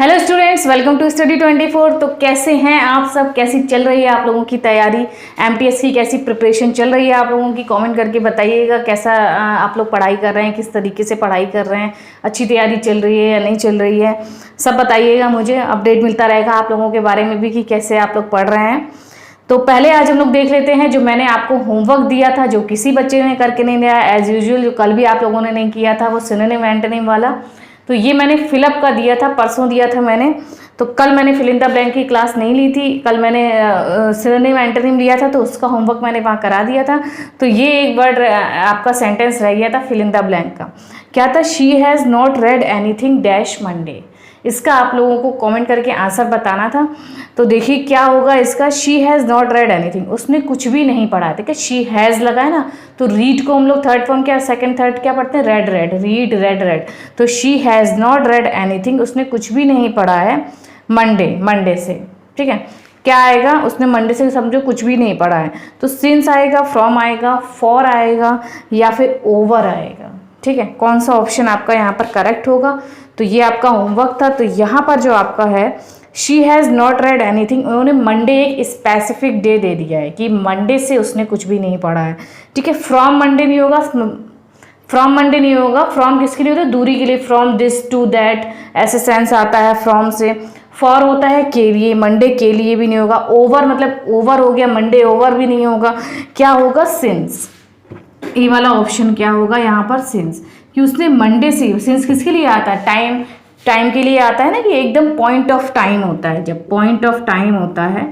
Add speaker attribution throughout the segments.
Speaker 1: Hello students, welcome to study 24। तो कैसे हैं आप सब? कैसी चल रही है आप लोगों की तैयारी? एमटीएस की कैसी प्रिपरेशन चल रही है आप लोगों की? कमेंट करके बताइएगा कैसा आप लोग पढ़ाई कर रहे हैं, किस तरीके से पढ़ाई कर रहे हैं, अच्छी तैयारी चल रही है या नहीं चल रही है, सब बताइएगा। मुझे अपडेट मिलता रहेगा आप लोगों के बारे में भी कि कैसे आप लोग पढ़ रहे हैं। तो पहले आज हम लोग देख लेते हैं जो मैंने आपको होमवर्क दिया था, जो किसी बच्चे ने करके नहीं दिया एज यूजुअल, जो कल भी आप लोगों ने नहीं किया था, वो सिनोनिम एंटोनिम वाला। तो ये मैंने फिलअप का दिया था, परसों दिया था मैंने। तो कल मैंने फिल इन द ब्लैंक की क्लास नहीं ली थी, कल मैंने सिनोनिम एंटोनिम लिया था, तो उसका होमवर्क मैंने वहाँ करा दिया था। तो ये एक वर्ड आपका सेंटेंस रह गया था फिल इन द ब्लैंक का। क्या था? She has not read anything dash Monday. इसका आप लोगों को कमेंट करके आंसर बताना था। तो देखिए क्या होगा इसका, she has not read anything, उसने कुछ भी नहीं पढ़ा। ठीक है, शी हैज़ लगा है ना, तो रीड को हम लोग थर्ड फॉर्म क्या, सेकंड थर्ड क्या पढ़ते हैं? Read read, read read read. तो she has not read anything, उसने कुछ भी नहीं पढ़ा है मंडे, मंडे से। ठीक है, क्या आएगा? उसने मंडे से समझो कुछ भी नहीं पढ़ा है, तो सिंस आएगा, फ्रॉम आएगा, फॉर आएगा या फिर ओवर आएगा। ठीक है, कौन सा ऑप्शन आपका यहाँ पर करेक्ट होगा? तो ये आपका होमवर्क था। तो यहाँ पर जो आपका है she has not read anything, उन्होंने मंडे एक स्पेसिफिक डे दे दिया है कि मंडे से उसने कुछ भी नहीं पढ़ा है। ठीक है, फ्रॉम मंडे नहीं होगा, फ्रॉम मंडे नहीं होगा। फ्रॉम किसके लिए होता है? दूरी के लिए, फ्रॉम दिस टू दैट, ऐसे सेंस आता है फ्रॉम से। फॉर होता है के लिए, मंडे के लिए भी नहीं होगा। ओवर मतलब ओवर हो गया, मंडे ओवर भी नहीं होगा। क्या होगा? सिंस। ये वाला ऑप्शन क्या होगा यहाँ पर? सिंस, कि उसने मंडे से, सिंस किसके लिए आता है? टाइम, टाइम के लिए आता है ना, कि एकदम पॉइंट ऑफ टाइम होता है। जब पॉइंट ऑफ टाइम होता है,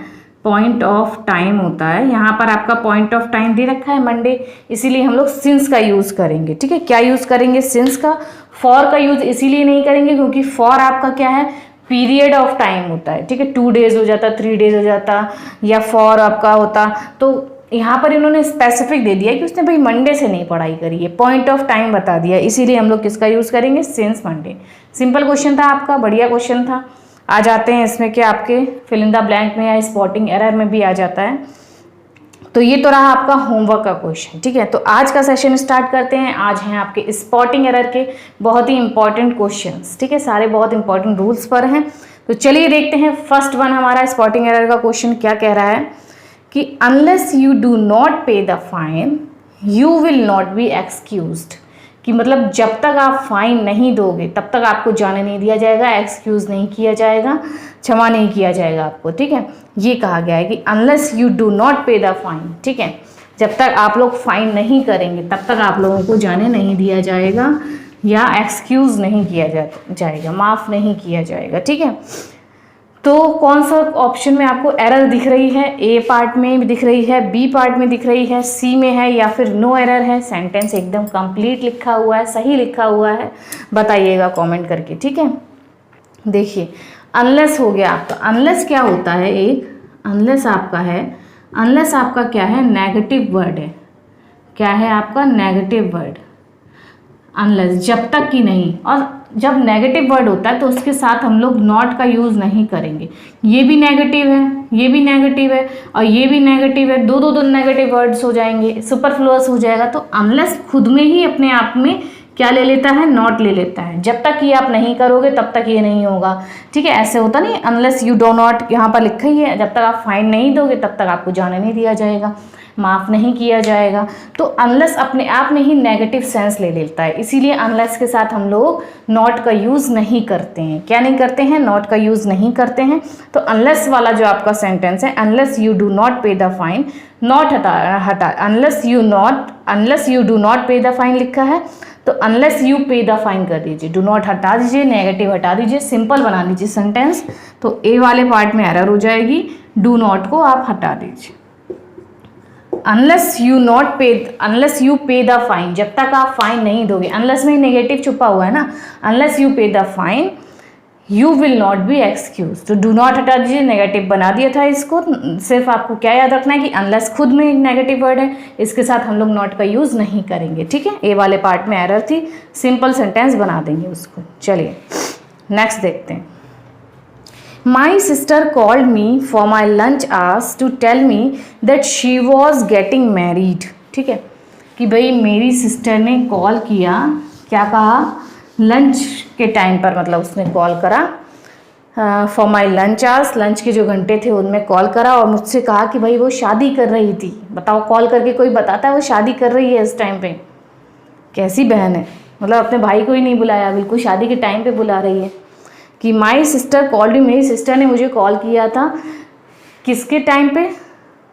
Speaker 1: पॉइंट ऑफ टाइम होता है, यहाँ पर आपका पॉइंट ऑफ टाइम दे रखा है मंडे, इसीलिए हम लोग सिंस का यूज़ करेंगे। ठीक है, क्या यूज़ करेंगे? सिंस का। फॉर का यूज़ इसीलिए नहीं करेंगे क्योंकि फॉर आपका क्या है? पीरियड ऑफ टाइम होता है। ठीक है, 2 डेज हो जाता, 3 डेज हो जाता, या फॉर आपका होता। तो यहाँ पर इन्होंने स्पेसिफिक दे दिया कि उसने भाई मंडे से नहीं पढ़ाई करी है, पॉइंट ऑफ टाइम बता दिया, इसीलिए हम लोग किसका यूज़ करेंगे? Since Monday. सिंपल क्वेश्चन था आपका, बढ़िया क्वेश्चन था। आ जाते हैं इसमें कि आपके फिल इन द ब्लैंक में या स्पॉटिंग एरर में भी आ जाता है। तो ये तो रहा आपका होमवर्क का क्वेश्चन। ठीक है, तो आज का सेशन स्टार्ट करते हैं। आज हैं आपके स्पॉटिंग एरर के बहुत ही इंपॉर्टेंट क्वेश्चंस। ठीक है, सारे बहुत इंपॉर्टेंट रूल्स पर हैं। तो चलिए देखते हैं फर्स्ट वन हमारा स्पॉटिंग एरर का क्वेश्चन क्या कह रहा है कि अनलेस यू डू नॉट पे the fine you will not be excused. कि मतलब जब तक आप फाइन नहीं दोगे तब तक आपको जाने नहीं दिया जाएगा, एक्सक्यूज नहीं किया जाएगा, क्षमा नहीं किया जाएगा आपको। ठीक है, ये कहा गया है कि अनलेस यू डू नॉट पे द फाइन। ठीक है, जब तक आप लोग फाइन नहीं करेंगे तब तक आप लोगों को जाने नहीं दिया जाएगा या एक्सक्यूज नहीं किया जाएगा, माफ़ नहीं किया जाएगा। ठीक है, तो कौन सा ऑप्शन में आपको एरर दिख रही है? ए पार्ट में दिख रही है, बी पार्ट में दिख रही है, सी में है, या फिर नो एरर है? सेंटेंस एकदम कंप्लीट लिखा हुआ है, सही लिखा हुआ है, बताइएगा कमेंट करके। ठीक है, देखिए अनलेस हो गया आपका। अनलेस क्या होता है? एक अनलेस आपका है, अनलेस आपका क्या है? नेगेटिव वर्ड है। क्या है आपका? Negative word. अनलेस जब तक कि नहीं, और जब नेगेटिव वर्ड होता है तो उसके साथ हम लोग नॉट का यूज़ नहीं करेंगे। ये भी नेगेटिव है, ये भी नेगेटिव है, और ये भी नेगेटिव है, दो नेगेटिव वर्ड्स हो जाएंगे, सुपरफ्लुअस हो जाएगा। तो अनलेस खुद में ही अपने आप में क्या ले लेता है? नॉट ले लेता है। जब तक ये आप नहीं करोगे तब तक ये नहीं होगा। ठीक है, ऐसे होता नहीं, अनलेस यू डो नॉट, यहाँ पर लिखा ही है, जब तक आप फाइन नहीं दोगे तब तक आपको जाने नहीं दिया जाएगा, माफ़ नहीं किया जाएगा। तो अनलेस अपने आप में ही नेगेटिव सेंस ले लेता है, इसीलिए अनलेस के साथ हम लोग नॉट का यूज़ नहीं करते हैं। क्या नहीं करते हैं? नॉट का यूज़ नहीं करते हैं। तो अनलेस वाला जो आपका सेंटेंस है, अनलेस यू डू नॉट पे द फाइन, नॉट हटा अनलेस यू डू नॉट पे द फाइन लिखा है, तो अनलेस यू पे द फाइन कर दीजिए, डू नॉट हटा दीजिए, नेगेटिव हटा दीजिए, सिंपल बना लीजिए सेंटेंस। तो ए वाले पार्ट में एरर हो जाएगी, डू नॉट को आप हटा दीजिए। अनलेस यू पे द फाइन, जब तक आप फाइन नहीं दोगे, अनलेस में नेगेटिव छुपा हुआ है ना, अनलेस यू पे the fine you will not be excuse. तो डू नॉट हटा दीजिए, नेगेटिव बना दिया था इसको। सिर्फ आपको क्या याद रखना है कि अनलेस खुद में एक नेगेटिव वर्ड है, इसके साथ हम लोग नॉट का यूज़ नहीं करेंगे। ठीक है, ए वाले पार्ट में एरर थी, सिंपल सेंटेंस बना देंगे उसको। चलिए नेक्स्ट देखते हैं। My sister called me for my lunch hours to tell me that she was getting married। ठीक है, कि भाई मेरी सिस्टर ने कॉल किया, क्या कहा? लंच के टाइम पर, मतलब उसने कॉल करा for my lunch hours, lunch के जो घंटे थे उनमें कॉल करा और मुझसे कहा कि भाई वो शादी कर रही थी। बताओ, कॉल करके कोई बताता है वो शादी कर रही है इस टाइम पे? कैसी बहन है, मतलब अपने भाई को ही नहीं बुलाया, बिल्कुल शादी के टाइम पे बुला रही है। कि माई सिस्टर कॉल्ड यू, मेरी सिस्टर ने मुझे कॉल किया था। किसके टाइम पे?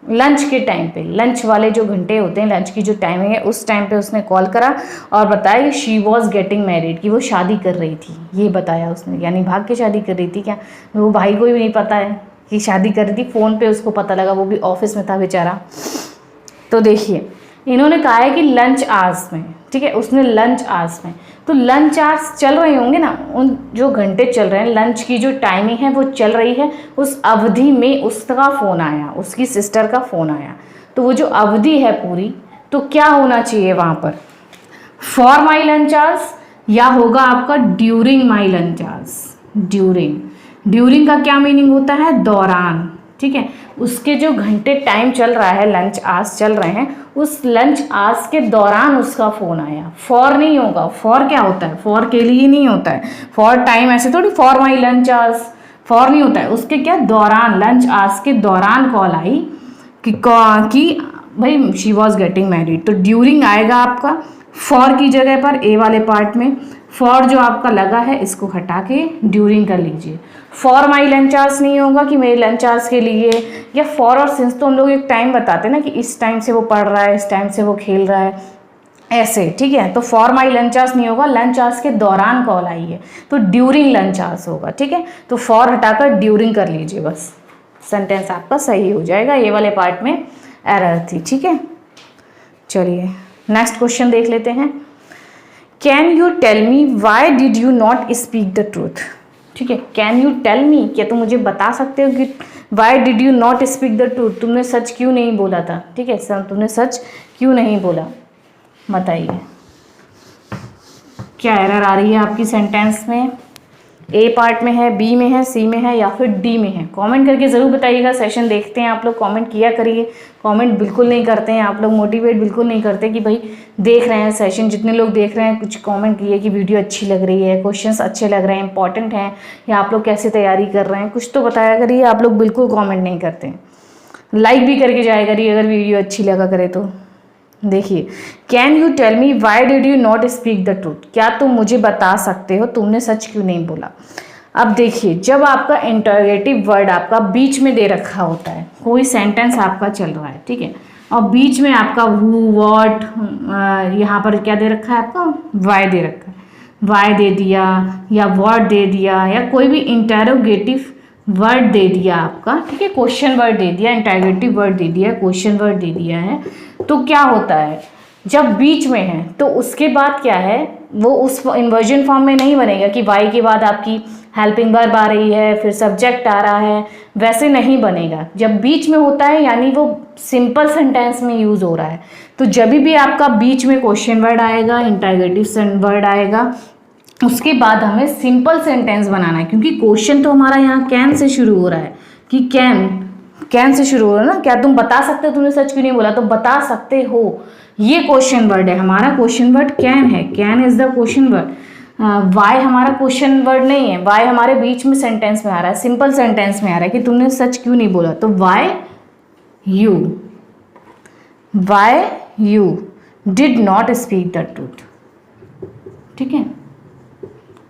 Speaker 1: लंच के टाइम पे। लंच वाले जो घंटे होते हैं, लंच की जो टाइमिंग है, उस टाइम पे उसने कॉल करा और बताया कि शी वॉज गेटिंग मैरिड, कि वो शादी कर रही थी। ये बताया उसने, यानी भाग के शादी कर रही थी क्या? वो भाई को भी नहीं पता है कि शादी कर रही थी, फ़ोन पे उसको पता लगा, वो भी ऑफिस में था बेचारा। तो देखिए, इन्होंने कहा है कि लंच आवर्स में, ठीक है, उसने लंच आवर्स में, तो लंच आवर्स चल रहे होंगे ना, उन जो घंटे चल रहे हैं, लंच की जो टाइमिंग है वो चल रही है, उस अवधि में उसका फ़ोन आया, उसकी सिस्टर का फ़ोन आया। तो वो जो अवधि है पूरी, तो क्या होना चाहिए वहाँ पर? फॉर माई लंच आवर्स या होगा आपका during my lunch hours. During का क्या मीनिंग होता है? दौरान, ठीक है। उसके जो घंटे टाइम चल रहा है, लंच आवर्स चल रहे हैं, उस लंच आवर्स के दौरान उसका फ़ोन आया। फॉर नहीं होगा, फॉर क्या होता है? फॉर के लिए नहीं होता है, फॉर टाइम ऐसे थोड़ी, for my lunch hours, for नहीं होता है। उसके क्या, दौरान, लंच आवर्स के दौरान कॉल आई कि भाई शी वॉज गेटिंग मैरिड। तो ड्यूरिंग आएगा आपका फॉर की जगह पर, ए वाले पार्ट में। फॉर जो आपका लगा है इसको हटा के ड्यूरिंग कर लीजिए। फॉर माई लंच आवर्स नहीं होगा कि मेरे लंच आवर्स के लिए, या फॉर और सिंस तो हम लोग एक टाइम बताते हैं ना कि इस टाइम से वो पढ़ रहा है, इस टाइम से वो खेल रहा है, ऐसे, ठीक है। तो फॉर माई लंच आवर्स नहीं होगा, लंच आवर्स के दौरान कॉल आई है, तो ड्यूरिंग लंच आवर्स होगा, ठीक है। तो फॉर हटाकर ड्यूरिंग कर लीजिए, बस सेंटेंस आपका सही हो जाएगा। ये वाले पार्ट में एरर थी, ठीक है। चलिए नेक्स्ट क्वेश्चन देख लेते हैं। Can you tell me why did you not speak the truth, ठीक है। कैन यू टेल मी, क्या तुम मुझे बता सकते हो कि Y did you not speak the truth, तुमने सच क्यों नहीं बोला था, ठीक है, तुमने सच क्यों नहीं बोला, बताइए। क्या एरर आ रही है आपकी सेंटेंस में? ए पार्ट में है, बी में है, सी में है, या फिर डी में है? कमेंट करके ज़रूर बताइएगा। सेशन देखते हैं आप लोग, कमेंट किया करिए। कमेंट बिल्कुल नहीं करते हैं आप लोग, मोटिवेट बिल्कुल नहीं करते कि भाई देख रहे हैं सेशन, जितने लोग देख रहे हैं कुछ कमेंट किए कि वीडियो अच्छी लग रही है, क्वेश्चंस अच्छे लग रहे हैं, इंपॉर्टेंट हैं, या आप लोग कैसे तैयारी कर रहे हैं, कुछ तो बताया करिए। आप लोग बिल्कुल कॉमेंट नहीं करते हैं। लाइक भी करके जाया करिए अगर वीडियो अच्छी लगा करे तो। देखिए, can you tell me why did you not speak the truth, क्या तुम मुझे बता सकते हो तुमने सच क्यों नहीं बोला। अब देखिए, जब आपका इंटरोगेटिव वर्ड आपका बीच में दे रखा होता है, कोई सेंटेंस आपका चल रहा है, ठीक है, और बीच में आपका हु, व्हाट, यहाँ पर क्या दे रखा है आपका, वाई दे रखा है, वाई दे दिया या व्हाट दे दिया, या कोई भी इंटरोगेटिव वर्ड दे दिया आपका, ठीक है, क्वेश्चन वर्ड दे दिया, इंटरोगेटिव वर्ड दे दिया, क्वेश्चन वर्ड दे दिया है, तो क्या होता है, जब बीच में है तो उसके बाद क्या है, वो उस इन्वर्जन फॉर्म में नहीं बनेगा कि वाई के बाद आपकी हेल्पिंग वर्ब आ रही है, फिर सब्जेक्ट आ रहा है, वैसे नहीं बनेगा। जब बीच में होता है यानी वो सिंपल सेंटेंस में यूज़ हो रहा है। तो जब भी आपका बीच में क्वेश्चन वर्ड आएगा, इंटरोगेटिव वर्ड आएगा, उसके बाद हमें सिंपल सेंटेंस बनाना है, क्योंकि क्वेश्चन तो हमारा यहाँ कैन से शुरू हो रहा है कि कैन से शुरू हो रहा है ना। क्या तुम बता सकते हो तुमने सच क्यों नहीं बोला, तो बता सकते हो, ये क्वेश्चन वर्ड है हमारा, क्वेश्चन वर्ड कैन है, can is the question word. Why हमारा क्वेश्चन वर्ड नहीं है, वाई हमारे बीच में सेंटेंस में आ रहा है, सिंपल सेंटेंस में आ रहा है कि तुमने सच क्यों नहीं बोला, तो why you did not speak the truth, ठीक है।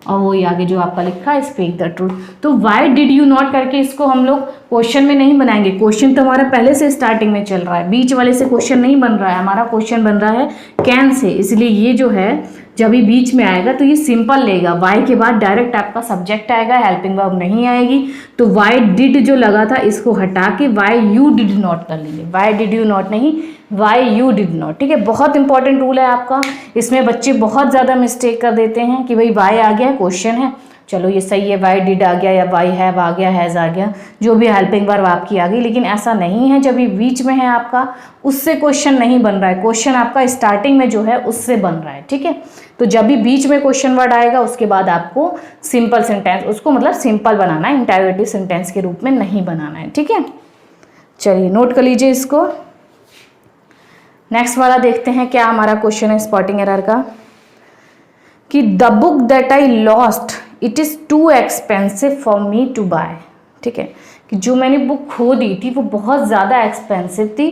Speaker 1: और वो आगे जो आपका लिखा है स्पीक द ट्रूथ, तो वाई डिड यू नॉट करके इसको हम लोग क्वेश्चन में नहीं बनाएंगे। क्वेश्चन तो हमारा पहले से स्टार्टिंग में चल रहा है, बीच वाले से क्वेश्चन नहीं बन रहा है, हमारा क्वेश्चन बन रहा है कैन से, इसलिए ये जो है जब भी बीच में आएगा तो ये सिंपल लेगा। वाई के बाद डायरेक्ट आपका सब्जेक्ट आएगा, हेल्पिंग वर्ब नहीं आएगी। तो वाई डिड जो लगा था इसको हटा के वाई यू डिड नॉट कर लेंगे, वाई डिड यू नॉट नहीं, वाई यू डिड नॉट, ठीक है। बहुत इंपॉर्टेंट रूल है आपका, इसमें बच्चे बहुत ज़्यादा मिस्टेक कर देते हैं कि भाई वाई आ गया क्वेश्चन है, चलो ये सही है, वाई डिड आ गया या वाई हैव आ गया, हैज़ आ गया, जो भी हेल्पिंग वर्ब आपकी आ गई, लेकिन ऐसा नहीं है। जब ये बीच में है आपका उससे क्वेश्चन नहीं बन रहा है, क्वेश्चन आपका स्टार्टिंग में जो है उससे बन रहा है, ठीक है। तो जब भी बीच में क्वेश्चन वर्ड आएगा उसके बाद आपको सिंपल सेंटेंस, उसको मतलब सिंपल बनाना है, इंटरोगेटिव सेंटेंस के रूप में नहीं बनाना है, ठीक है। चलिए नोट कर लीजिए इसको। नेक्स्ट वाला देखते हैं क्या हमारा क्वेश्चन है स्पॉटिंग एरर का, कि the book that I lost it is too expensive for me to buy, ठीक है, कि जो मैंने बुक खो दी थी वो बहुत ज़्यादा एक्सपेंसिव थी,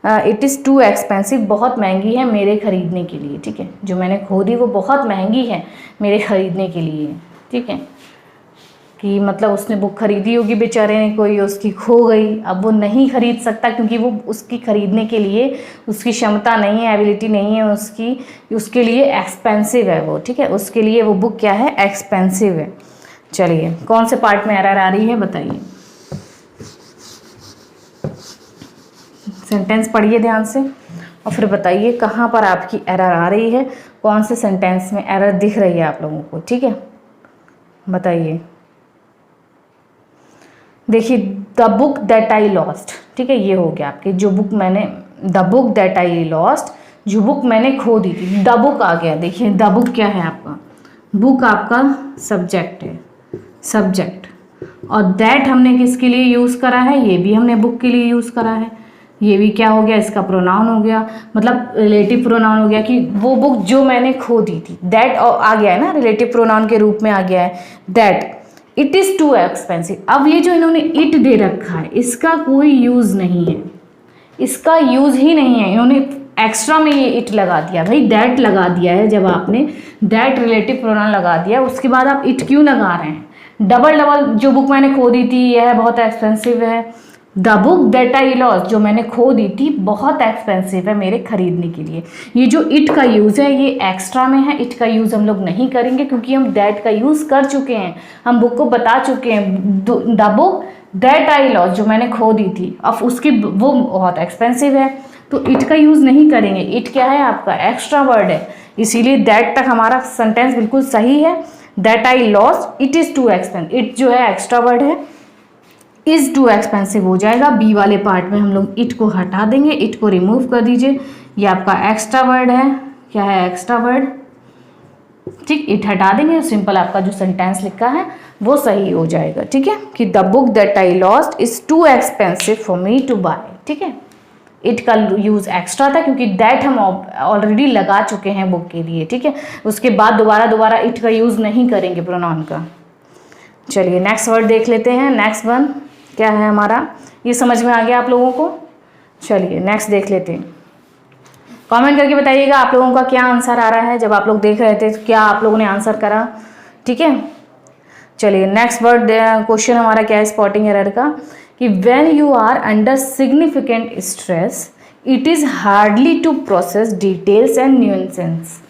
Speaker 1: इट इज़ टू एक्सपेंसिव, बहुत महंगी है मेरे ख़रीदने के लिए, ठीक है, जो मैंने खो दी वो बहुत महंगी है मेरे ख़रीदने के लिए, ठीक है, कि मतलब उसने बुक खरीदी होगी बेचारे ने, कोई उसकी खो गई, अब वो नहीं खरीद सकता क्योंकि वो उसकी ख़रीदने के लिए उसकी क्षमता नहीं है, एबिलिटी नहीं है उसकी, उसके लिए एक्सपेंसिव है वो, ठीक है, उसके लिए वो बुक क्या है, एक्सपेंसिव है। चलिए कौन से पार्ट में एरर आ रही है बताइए, सेंटेंस पढ़िए ध्यान से और फिर बताइए कहाँ पर आपकी एरर आ रही है, कौन से सेंटेंस में एरर दिख रही है आप लोगों को, ठीक है, बताइए। देखिए the book that I lost, ठीक है, ये हो गया आपके, जो बुक मैंने, the book that I lost, जो बुक मैंने खो दी थी, द बुक आ गया। देखिए द बुक क्या है आपका, बुक आपका सब्जेक्ट है, सब्जेक्ट, और दैट हमने किसके लिए यूज़ करा है, ये भी हमने बुक के लिए यूज़ करा है, ये भी क्या हो गया, इसका प्रोनाउन हो गया, मतलब रिलेटिव प्रोनाउन हो गया कि वो बुक जो मैंने खो दी थी, दैट आ गया है ना, रिलेटिव प्रोनाउन के रूप में आ गया है that. It is too expensive, अब ये जो इन्होंने इट दे रखा है इसका कोई यूज़ नहीं है, इसका यूज़ ही नहीं है, इन्होंने एक्स्ट्रा में ये इट लगा दिया, भाई दैट लगा दिया है, जब आपने दैट रिलेटिव प्रोनाउन लगा दिया उसके बाद आप इट क्यों लगा रहे हैं, डबल डबल, जो बुक मैंने खो दी थी यह बहुत एक्सपेंसिव है, the book that I lost, जो मैंने खो दी थी बहुत एक्सपेंसिव है मेरे खरीदने के लिए। ये जो इट का यूज़ है ये एक्स्ट्रा में है, इट का यूज़ हम लोग नहीं करेंगे क्योंकि हम दैट का यूज़ कर चुके हैं, हम बुक को बता चुके हैं, the book that I lost, जो मैंने खो दी थी, अब उसकी वो बहुत एक्सपेंसिव है तो इट का यूज़ नहीं करेंगे। इट क्या है आपका, एक्स्ट्रा वर्ड है, इसीलिए दैट तक हमारा सेंटेंस बिल्कुल सही है। That I lost, it is too expensive, it जो है एक्स्ट्रा वर्ड है, इज़ टू एक्सपेंसिव हो जाएगा। बी वाले पार्ट में हम लोग इट को हटा देंगे, इट को रिमूव कर दीजिए, ये आपका एक्स्ट्रा वर्ड है, क्या है एक्स्ट्रा वर्ड, ठीक, इट हटा देंगे, सिंपल आपका जो सेंटेंस लिखा है वो सही हो जाएगा, ठीक है, कि the book that I lost is too expensive for me to buy, ठीक है, इट का यूज़ एक्स्ट्रा था क्योंकि दैट हम ऑलरेडी लगा चुके हैं बुक के लिए, ठीक है, उसके बाद दोबारा इट का यूज़ नहीं करेंगे प्रोनाउन का। चलिए नेक्स्ट वर्ड देख लेते हैं, नेक्स्ट वन क्या है हमारा, ये समझ में आ गया आप लोगों को। चलिए नेक्स्ट देख लेते हैं, कमेंट करके बताइएगा आप लोगों का क्या आंसर आ रहा है, जब आप लोग देख रहे थे तो क्या आप लोगों ने आंसर करा, ठीक है। चलिए नेक्स्ट वर्ड क्वेश्चन हमारा क्या है स्पॉटिंग एरर का, कि when you are under significant stress it is hardly to process details and nuances,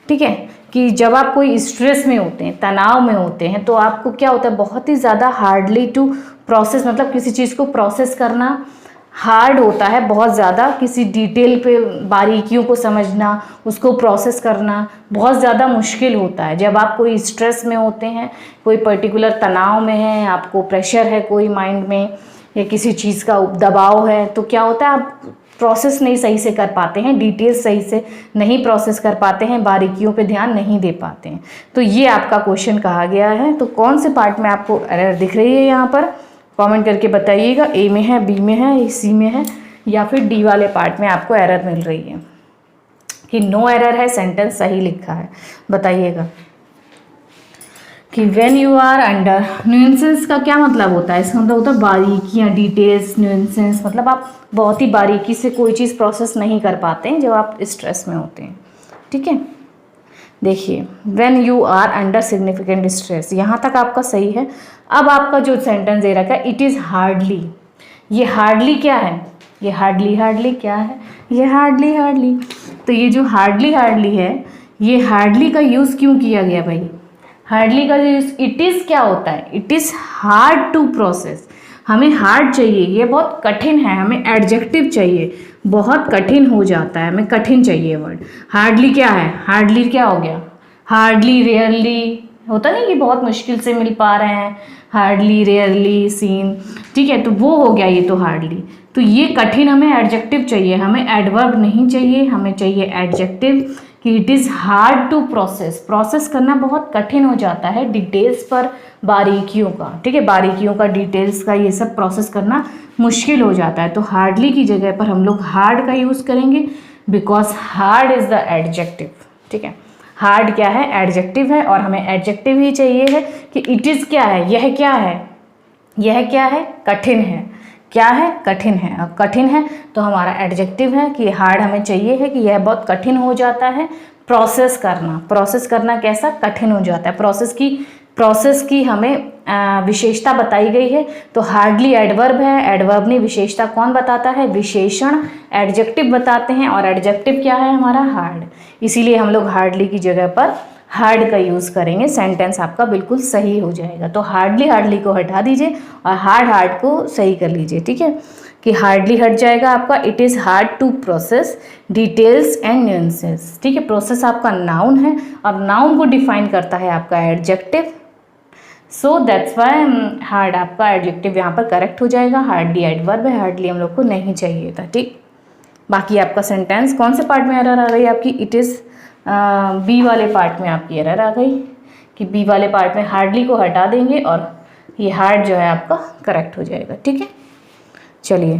Speaker 1: ठीक है, कि जब आप कोई स्ट्रेस में होते हैं, तनाव में होते हैं, तो आपको क्या होता है, बहुत ही ज़्यादा हार्डली टू प्रोसेस, मतलब किसी चीज़ को प्रोसेस करना हार्ड होता है बहुत ज़्यादा, किसी डिटेल पे बारीकियों को समझना, उसको प्रोसेस करना बहुत ज़्यादा मुश्किल होता है। जब आप कोई स्ट्रेस में होते हैं, कोई पर्टिकुलर तनाव में है, आपको प्रेशर है कोई माइंड में या किसी चीज़ का दबाव है, तो क्या होता है आप प्रोसेस नहीं सही से कर पाते हैं, डिटेल्स सही से नहीं प्रोसेस कर पाते हैं, बारीकियों पे ध्यान नहीं दे पाते हैं। तो ये आपका क्वेश्चन कहा गया है। तो कौन से पार्ट में आपको एरर दिख रही है यहाँ पर, कमेंट करके बताइएगा, ए में है, बी में है, सी में है, या फिर डी वाले पार्ट में आपको एरर मिल रही है, कि नो एरर है, सेंटेंस सही लिखा है, बताइएगा। कि when you are under, nuances का क्या मतलब होता है, इसका मतलब होता है बारीकियाँ, डिटेल्स, न्यूएंसेस, मतलब आप बहुत ही बारीकी से कोई चीज़ प्रोसेस नहीं कर पाते हैं जब आप स्ट्रेस में होते हैं, ठीक है। देखिए when you are under significant stress, यहाँ तक आपका सही है। अब आपका जो सेंटेंस दे रखा है, इट इज़ हार्डली, ये हार्डली क्या है, ये हार्डली क्या है, ये हार्डली, तो ये जो हार्डली है, ये हार्डली का यूज़ क्यों किया गया भाई, हार्डली का यूज़, इट इज़ क्या होता है, it is hard to process, हमें हार्ड चाहिए, ये बहुत कठिन है, हमें एडजेक्टिव चाहिए, बहुत कठिन हो जाता है, हमें कठिन चाहिए वर्ड। हार्डली क्या है, हार्डली क्या हो गया, हार्डली, रेयरली होता नहीं कि बहुत मुश्किल से मिल पा रहे हैं, हार्डली, रेयरली सीन, ठीक है, तो वो हो गया ये तो हार्डली। तो ये कठिन, हमें एडजेक्टिव चाहिए, हमें एडवर्ब नहीं चाहिए, हमें चाहिए एडजेक्टिव, कि it is hard to process करना बहुत कठिन हो जाता है, डिटेल्स पर, बारीकियों का, ठीक है, बारीकियों का, डिटेल्स का, ये सब प्रोसेस करना मुश्किल हो जाता है। तो हार्डली की जगह पर हम लोग हार्ड का यूज़ करेंगे, because hard is the adjective, ठीक है, हार्ड क्या है, एडजेक्टिव है, और हमें एडजेक्टिव ही चाहिए है कि इट इज़ क्या है, यह क्या है, यह क्या है, कठिन है, क्या है, कठिन है। अब कठिन है तो हमारा एडजेक्टिव है कि हार्ड हमें चाहिए है कि यह बहुत कठिन हो जाता है प्रोसेस करना। प्रोसेस करना कैसा, कठिन हो जाता है। प्रोसेस की हमें विशेषता बताई गई है, तो हार्डली एडवर्ब है, एडवर्ब विशेषता कौन बताता है, विशेषण एडजेक्टिव बताते हैं, और एडजेक्टिव क्या है हमारा, हार्ड। इसीलिए हम लोग हार्डली की जगह पर हार्ड का यूज़ करेंगे, सेंटेंस आपका बिल्कुल सही हो जाएगा। तो हार्डली को हटा दीजिए और हार्ड को सही कर लीजिए, ठीक है, कि हार्डली हट जाएगा आपका। It is hard to process details and nuances, ठीक है। प्रोसेस आपका नाउन है और नाउन को डिफाइन करता है आपका adjective, so that's why hard आपका एडजेक्टिव यहाँ पर करेक्ट हो जाएगा। हार्डली एडवर्ब है, हार्डली हम लोग को नहीं चाहिए था, ठीक। बाकी आपका सेंटेंस कौन से पार्ट में एरर आ रही है आपकी, इट इज़ बी वाले पार्ट में आपकी एरर आ गई कि बी वाले पार्ट में हार्डली को हटा देंगे और ये हार्ड जो है आपका करेक्ट हो जाएगा, ठीक है। चलिए,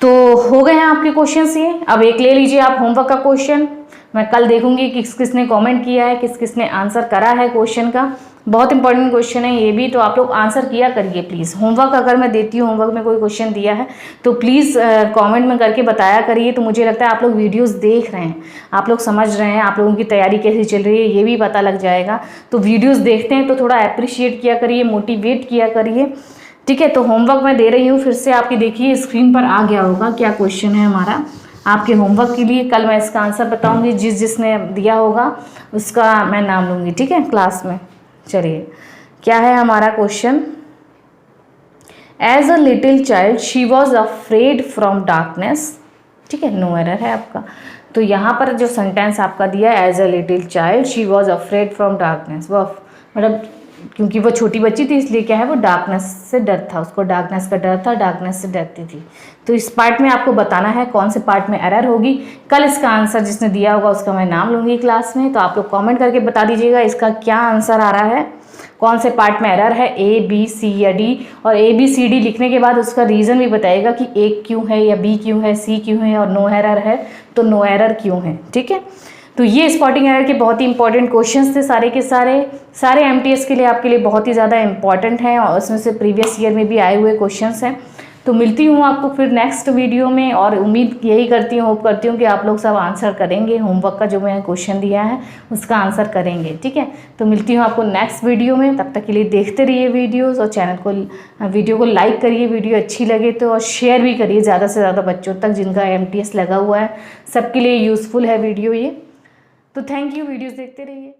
Speaker 1: तो हो गए हैं आपके क्वेश्चंस ये। अब एक ले लीजिए आप होमवर्क का क्वेश्चन, मैं कल देखूंगी कि किस किसने कमेंट किया है, किस किसने आंसर करा है क्वेश्चन का। बहुत इंपॉर्टेंट क्वेश्चन है ये भी, तो आप लोग आंसर किया करिए प्लीज़। होमवर्क अगर मैं देती हूँ, होमवर्क में कोई क्वेश्चन दिया है तो प्लीज़ कमेंट में करके बताया करिए। तो मुझे लगता है आप लोग वीडियोस देख रहे हैं, आप लोग समझ रहे हैं, आप लोगों की तैयारी कैसी चल रही है ये भी पता लग जाएगा। तो वीडियोज़ देखते हैं तो थोड़ा अप्रिशिएट किया करिए, मोटिवेट किया करिए, ठीक है। तो होमवर्क मैं दे रही हूँ फिर से, आपकी देखिए स्क्रीन पर आ गया होगा क्या क्वेश्चन है हमारा आपके होमवर्क के लिए। कल मैं इसका आंसर बताऊंगी, जिसने दिया होगा उसका मैं नाम लूँगी, ठीक है, क्लास में। चलिए, क्या है हमारा question, as a little child she was afraid from darkness, ठीक है, नो एरर है आपका। तो यहाँ पर जो सेंटेंस आपका दिया है, as a little child she was afraid from darkness, वो मतलब क्योंकि वो छोटी बच्ची थी इसलिए क्या है, वो डार्कनेस से डर था, उसको डार्कनेस का डर था, डार्कनेस से डरती थी। तो इस पार्ट में आपको बताना है कौन से पार्ट में एरर होगी। कल इसका आंसर जिसने दिया होगा उसका मैं नाम लूँगी क्लास में, तो आप लोग कमेंट करके बता दीजिएगा इसका क्या आंसर आ रहा है, कौन से पार्ट में एरर है, ए बी सी या डी। और ए बी सी डी लिखने के बाद उसका रीज़न भी बताएगा कि ए क्यों है या बी क्यों है, सी क्यों है, और नो एरर है तो नो एरर क्यों है, ठीक है। तो ये स्पॉटिंग एरर के बहुत ही इंपॉर्टेंट क्वेश्चंस थे, सारे के सारे एमटीएस के लिए आपके लिए बहुत ही ज़्यादा इंपॉर्टेंट हैं, और उसमें से प्रीवियस ईयर में भी आए हुए क्वेश्चंस हैं। तो मिलती हूँ आपको फिर नेक्स्ट वीडियो में, और उम्मीद यही करती हूँ, होप करती हूँ कि आप लोग सब आंसर करेंगे, होमवर्क का जो मैंने क्वेश्चन दिया है उसका आंसर करेंगे, ठीक है। तो मिलती हूँ आपको नेक्स्ट वीडियो में, तब तक के लिए देखते रहिए वीडियोज़, और वीडियो को लाइक करिए, वीडियो अच्छी लगे तो, और शेयर भी करिए ज़्यादा से ज़्यादा बच्चों तक जिनका एमटीएस लगा हुआ है, सबके लिए यूज़फुल है वीडियो ये। तो थैंक यू, वीडियोज़ देखते रहिए।